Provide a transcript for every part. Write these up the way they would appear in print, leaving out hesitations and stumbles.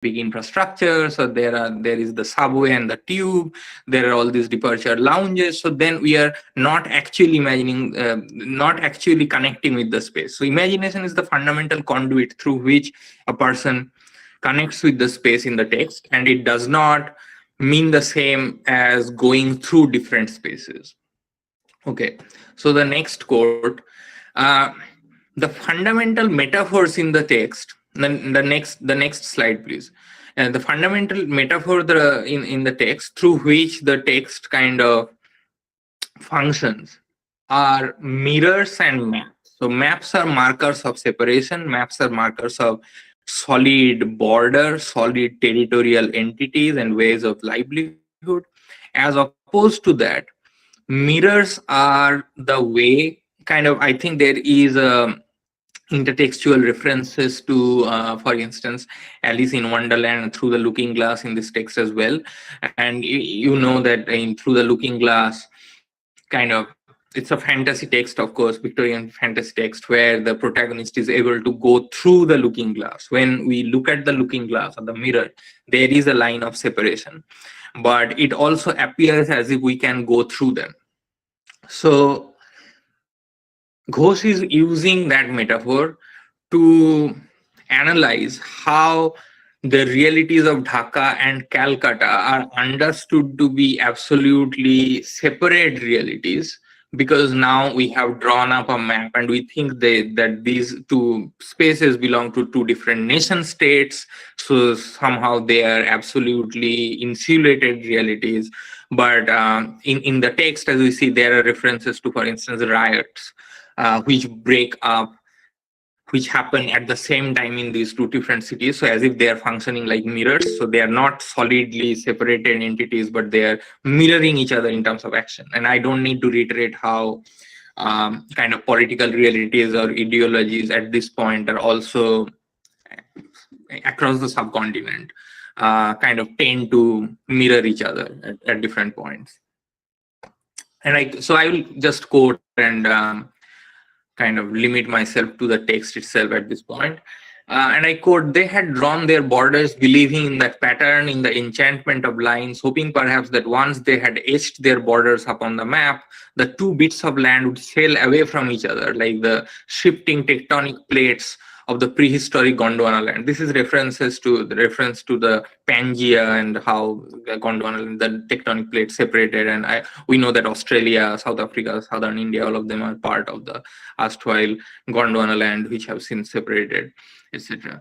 big infrastructure. So there is the subway and the tube. There are all these departure lounges. So then we are not actually imagining, not actually connecting with the space. So imagination is the fundamental conduit through which a person connects with the space in the text, and it does not mean the same as going through different spaces. Okay, so the next quote, uh, the fundamental metaphors in the text. The next slide, please. And the fundamental metaphor in the text through which the text kind of functions are mirrors and maps. So maps are markers of separation. Maps are markers of solid borders, solid territorial entities, and ways of livelihood. As opposed to that, mirrors are the way, kind of, I think there is a intertextual references to, for instance, Alice in Wonderland, Through the Looking Glass in this text as well. And you know that in Through the Looking Glass, kind of, it's a fantasy text, of course, Victorian fantasy text, where the protagonist is able to go through the looking glass. When we look at the looking glass or the mirror, there is a line of separation, but it also appears as if we can go through them. So Ghosh is using that metaphor to analyze how the realities of Dhaka and Calcutta are understood to be absolutely separate realities, because now we have drawn up a map and we think that these two spaces belong to two different nation states. So somehow they are absolutely insulated realities. But in the text, as we see, there are references to, for instance, riots, which break up, which happen at the same time in these two different cities. So as if they are functioning like mirrors. So they are not solidly separated entities, but they are mirroring each other in terms of action. And I don't need to reiterate how kind of political realities or ideologies at this point are also across the subcontinent, kind of tend to mirror each other at different points. And I will just quote and kind of limit myself to the text itself at this point. And I quote, "They had drawn their borders, believing in that pattern, in the enchantment of lines, hoping perhaps that once they had etched their borders upon the map, the two bits of land would sail away from each other, like the shifting tectonic plates of the prehistoric Gondwana land." This is reference to the Pangea and how the Gondwana, the tectonic plates separated. And we know that Australia, South Africa, Southern India, all of them are part of the erstwhile Gondwana land, which have since separated, etc.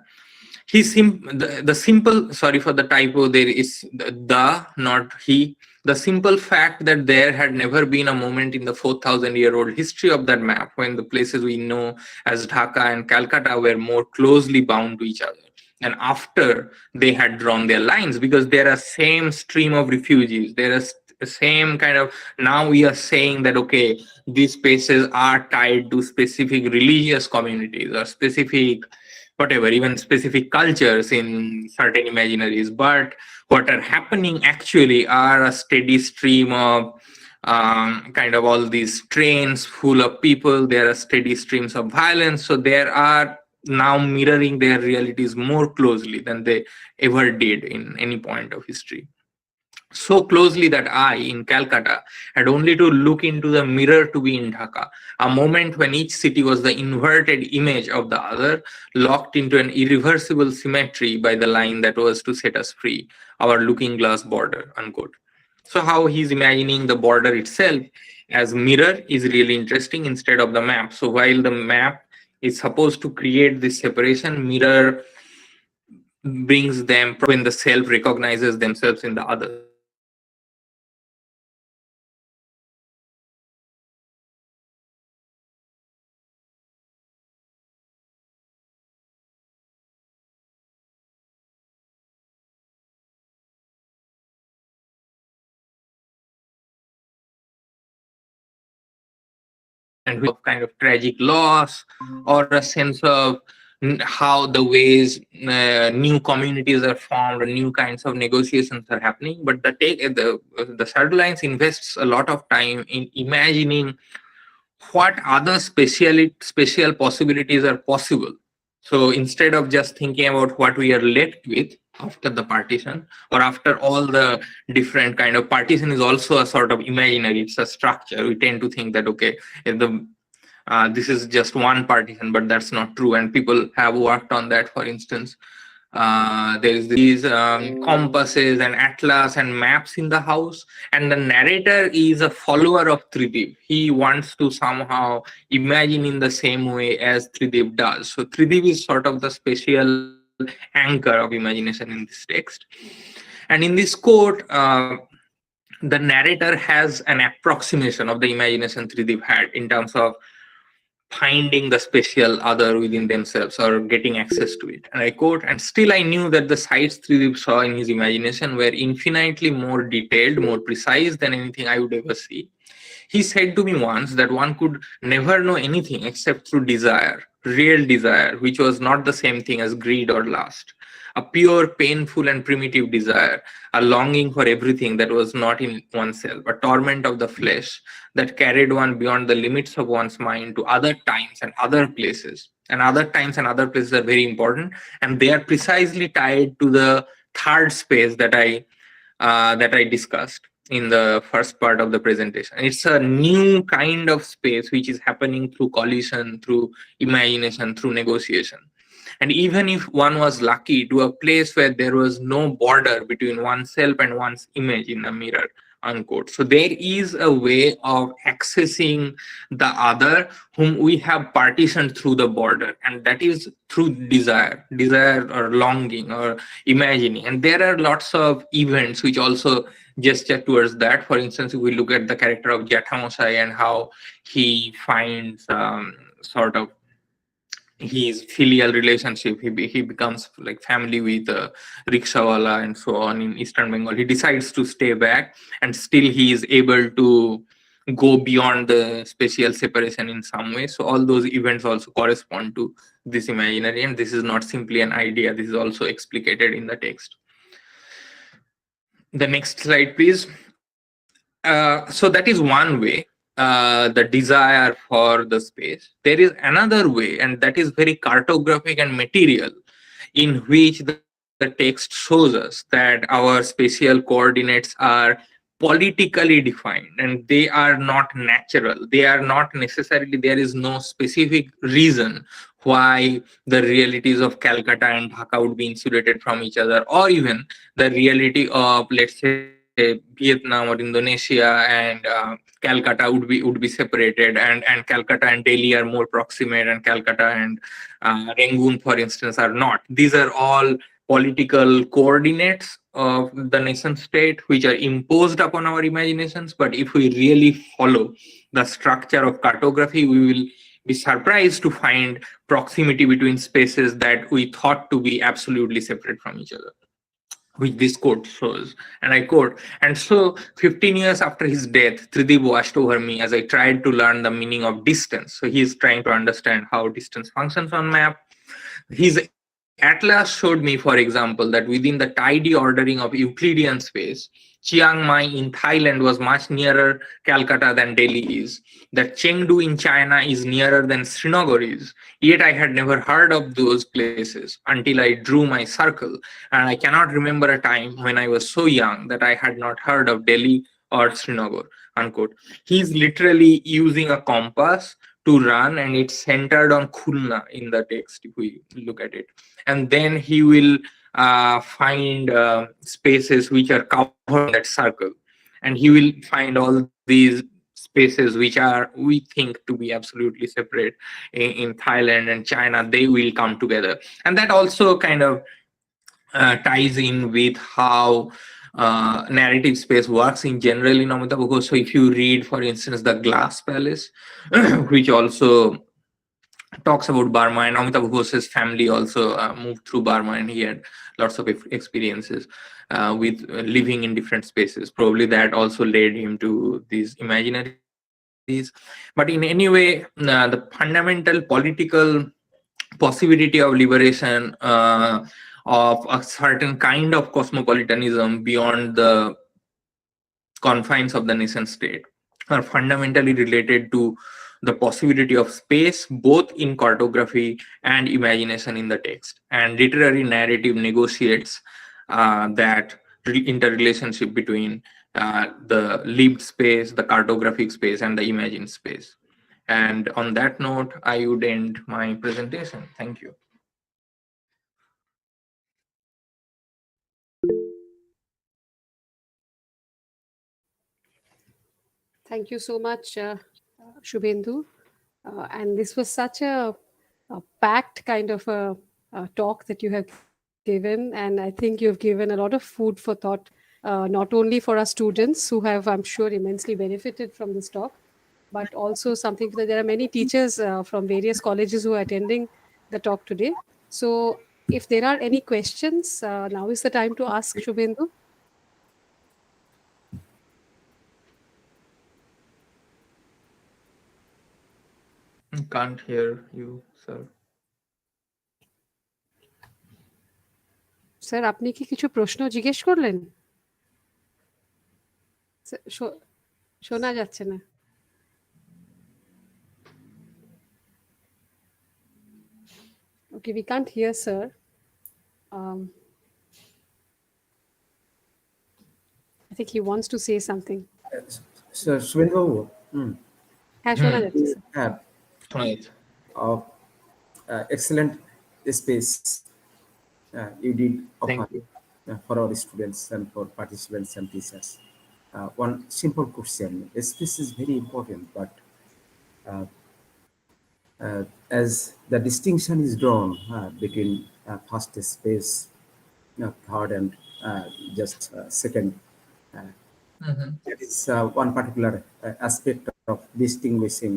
The simple, sorry for the typo, there is the, not he. The simple fact that there had never been a moment in the 4,000-year-old history of that map when the places we know as Dhaka and Calcutta were more closely bound to each other. And after they had drawn their lines, because there are same stream of refugees, there is the same kind of, now we are saying that, okay, these spaces are tied to specific religious communities or specific, whatever, even specific cultures in certain imaginaries. But what are happening actually are a steady stream of kind of all these trains full of people. There are steady streams of violence. So there are now mirroring their realities more closely than they ever did in any point of history. So closely that I, in Calcutta, had only to look into the mirror to be in Dhaka, a moment when each city was the inverted image of the other, locked into an irreversible symmetry by the line that was to set us free, our looking glass border, unquote. So how he's imagining the border itself as mirror is really interesting instead of the map. So while the map is supposed to create this separation, mirror brings them when the self recognizes themselves in the other. So this is kind of the and of kind of tragic loss or a sense of how the ways new communities are formed or new kinds of negotiations are happening. But the Shadow Lines invests a lot of time in imagining what other special possibilities are possible. So instead of just thinking about what we are left with, after the partition, or after all the different kind of partition is also a sort of imaginary, it's a structure. We tend to think that okay, if the this is just one partition, but that's not true, and people have worked on that. For instance, there is these compasses and atlas and maps in the house, and the narrator is a follower of Trideep. He wants to somehow imagine in the same way as Trideep does. So Trideep is sort of the special anchor of imagination in this text. And in this quote, the narrator has an approximation of the imagination Trideep had in terms of finding the special other within themselves or getting access to it. And I quote, and still I knew that the sights Trideep saw in his imagination were infinitely more detailed, more precise than anything I would ever see. He said to me once that one could never know anything except through desire, real desire, which was not the same thing as greed or lust. A pure, painful, and primitive desire, a longing for everything that was not in oneself, a torment of the flesh that carried one beyond the limits of one's mind to other times and other places. And other times and other places are very important, and they are precisely tied to the third space that I discussed in the first part of the presentation. It's a new kind of space which is happening through collision, through imagination, through negotiation. And even if one was lucky to a place where there was no border between oneself and one's image in a mirror, unquote. So there is a way of accessing the other whom we have partitioned through the border, and that is through desire or longing or imagining. And there are lots of events which also gesture towards that. For instance, if we look at the character of Jathamosai and how he finds sort of his filial relationship, he becomes like family with rickshawala and so on in Eastern Bengal. He decides to stay back, and still he is able to go beyond the spatial separation in some way. So all those events also correspond to this imaginary, and this is not simply an idea, this is also explicated in the text. The next slide, please. So that is one way, the desire for the space. There is another way, and that is very cartographic and material, in which the text shows us that our spatial coordinates are politically defined, and they are not natural. They are not necessarily, there is no specific reason why the realities of Calcutta and Dhaka would be insulated from each other, or even the reality of, let's say, Vietnam or Indonesia and Calcutta would be separated, and Calcutta and Delhi are more proximate, and Calcutta and Rangoon, for instance, are not. These are all political coordinates of the nation state which are imposed upon our imaginations. But if we really follow the structure of cartography, we will be surprised to find proximity between spaces that we thought to be absolutely separate from each other, which this quote shows. And I quote, and so 15 years after his death, Trideep washed over me as I tried to learn the meaning of distance. So he is trying to understand how distance functions on map. His atlas showed me, for example, that within the tidy ordering of Euclidean space, Chiang Mai in Thailand was much nearer Calcutta than Delhi is, that Chengdu in China is nearer than Srinagar is. Yet I had never heard of those places until I drew my circle, and I cannot remember a time when I was so young that I had not heard of Delhi or Srinagar, unquote. He's literally using a compass to run, and it's centered on Khulna in the text if we look at it. And then he will find spaces which are covered in that circle, and he will find all these spaces which are, we think, to be absolutely separate in Thailand and China. They will come together, and that also kind of ties in with how narrative space works in general in Amitabh Ghosh. So if you read, for instance, The Glass Palace, which also talks about Burma, and Amitabh Ghosh's family also moved through Burma, and he had lots of experiences with living in different spaces. Probably that also led him to these imaginaries. But in any way, the fundamental political possibility of liberation of a certain kind of cosmopolitanism beyond the confines of the nation state are fundamentally related to the possibility of space, both in cartography and imagination in the text. And literary narrative negotiates that interrelationship between the lived space, the cartographic space, and the imagined space. And on that note, I would end my presentation. Thank you. Thank you so much, Shubhendu. And this was such a packed kind of a talk that you have given. And I think you've given a lot of food for thought, not only for our students who have, I'm sure, immensely benefited from this talk, but also something that there are many teachers from various colleges who are attending the talk today. So, if there are any questions, now is the time to ask Shubhendu. Can't hear you, sir. Sir আপনি কি কিছু প্রশ্ন জিজ্ঞেস করলেন? Sir, শোনা যাচ্ছে না। Okay, we can't hear, sir. Um, I think he wants to say something. Shwendu, হ্যাঁ, শোনা Hmm. যাচ্ছে, sir. have Right. excellent space you did offer Thank you. for our students and for participants and teachers. One simple question. Space is very important, but uh, as the distinction is drawn between first space, third, and just second, uh, Mhm. that is one particular aspect of distinguishing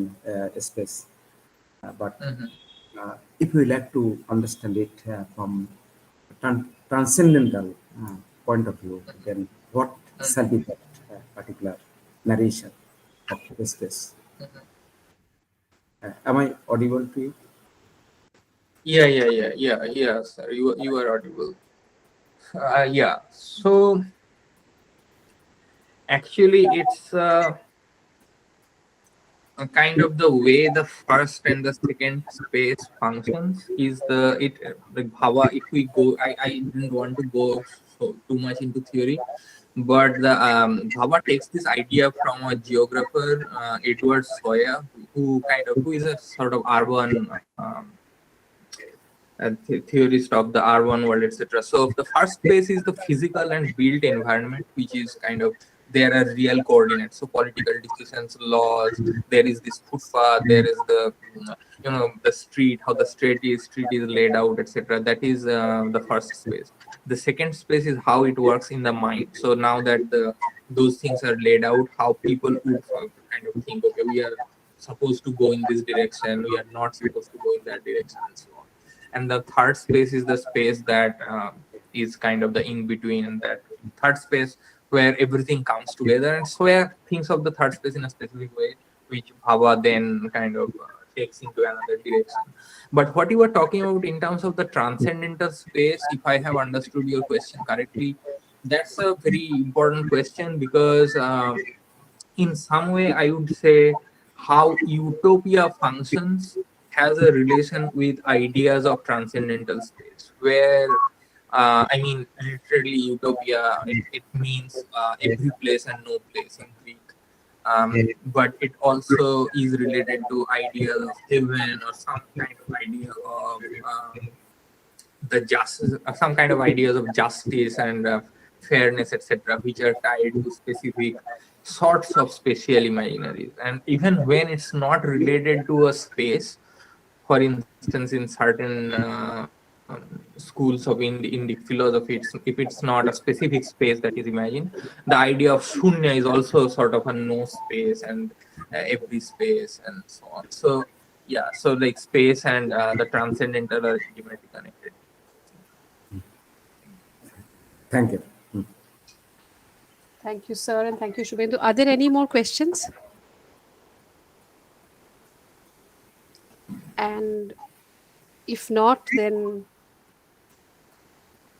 space. But Mhm. if we like to understand it from transcendental point of view, then what shall be that particular narration of space? Am I audible to you? Yeah, sir. You are audible. Yeah. So actually, it's kind of the way the first and the second space functions is like bhava. If we go, I didn't want to go so too much into theory, but the bhava takes this idea from a geographer, Edward Soya, who is a sort of urban theorist of the urban world, etc. So the first space is the physical and built environment, which is kind of there are real coordinates. So political decisions, laws. There is this footpath. There is the the street, how the street is laid out, etc. That is the first space. The second space is how it works in the mind. So now that those things are laid out, how people would kind of think, okay, we are supposed to go in this direction, we are not supposed to go in that direction, and so on. And the third space is the space that is kind of the in between, and that third space where everything comes together. And Soya thinks of the third space in a specific way, which Bhava then kind of takes into another direction. But what you were talking about in terms of the transcendental space, if I have understood your question correctly, that's a very important question, because in some way I would say how utopia functions has a relation with ideas of transcendental space, where I mean literally utopia, it means every place and no place in Greek, but it also is related to ideas of heaven or some kind of idea of the justice, some kind of ideas of justice and fairness, etc., which are tied to specific sorts of spatial imaginaries. And even when it's not related to a space, for instance, in certain schools of Indic philosophy, if it's not a specific space that is imagined, the idea of shunya is also sort of a no space and every space and so on. So yeah, so like space and the transcendental are intimately connected. Thank you. Thank you, sir, and thank you, Shubhendu. Are there any more questions? And if not, then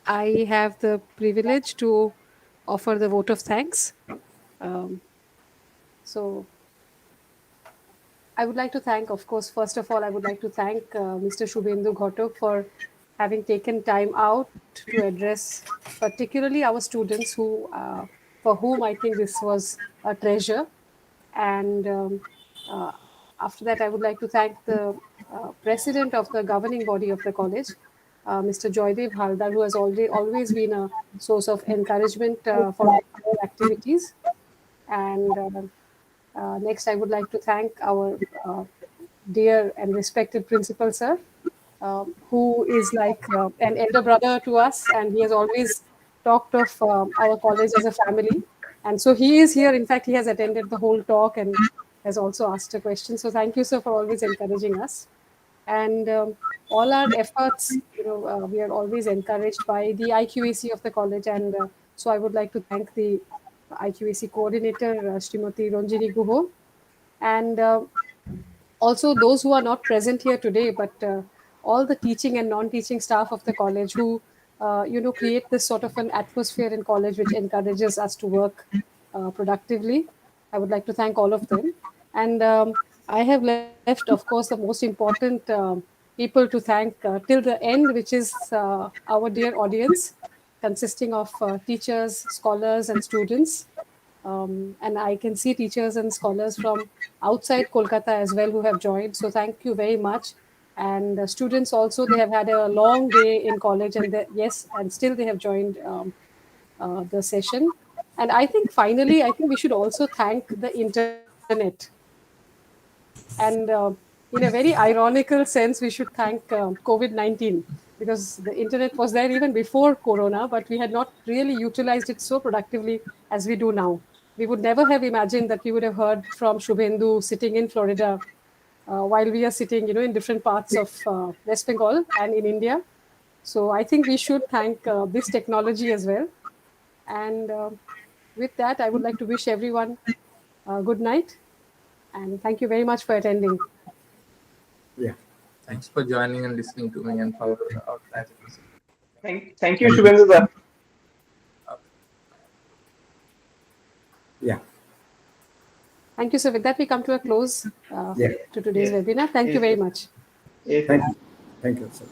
I have the privilege to offer the vote of thanks. Um, so I would like to thank, of course, first of all, I would like to thank Mr. Shubhendu Ghotok for having taken time out to address particularly our students for whom I think this was a treasure. And uh, after that, I would like to thank the president of the governing body of the college, Mr. Joydev Haldar, who has always been a source of encouragement for our activities. And next, I would like to thank our dear and respected principal, sir, who is like an elder brother to us, and he has always talked of our college as a family. And so he is here. In fact, he has attended the whole talk and has also asked a question. So thank you, sir, for always encouraging us. And all our efforts, we are always encouraged by the IQAC of the college. And so I would like to thank the IQAC coordinator, Srimati Ronjini Guho, and also those who are not present here today, but all the teaching and non-teaching staff of the college who create this sort of an atmosphere in college which encourages us to work productively. I would like to thank all of them. And I have left, of course, the most important people to thank till the end, which is our dear audience, consisting of teachers, scholars, and students. And I can see teachers and scholars from outside Kolkata as well who have joined. So thank you very much. And students also, they have had a long day in college, and yes, and still they have joined the session. And I think finally, I think we should also thank the internet. And in a very ironical sense, we should thank COVID 19, because the internet was there even before Corona, but we had not really utilized it so productively as we do now. We would never have imagined that we would have heard from Shubhendu sitting in Florida while we are sitting, in different parts of West Bengal and in India. So I think we should thank this technology as well. And with that, I would like to wish everyone good night. And thank you very much for attending. Yeah. Thanks for joining and listening to me and for our clarification. Thank you, Shubhendu sir. Yeah. Thank you, sir. With that, we come to a close Yeah. to today's webinar. Thank you very much. Yes. Thank you. Thank you, sir.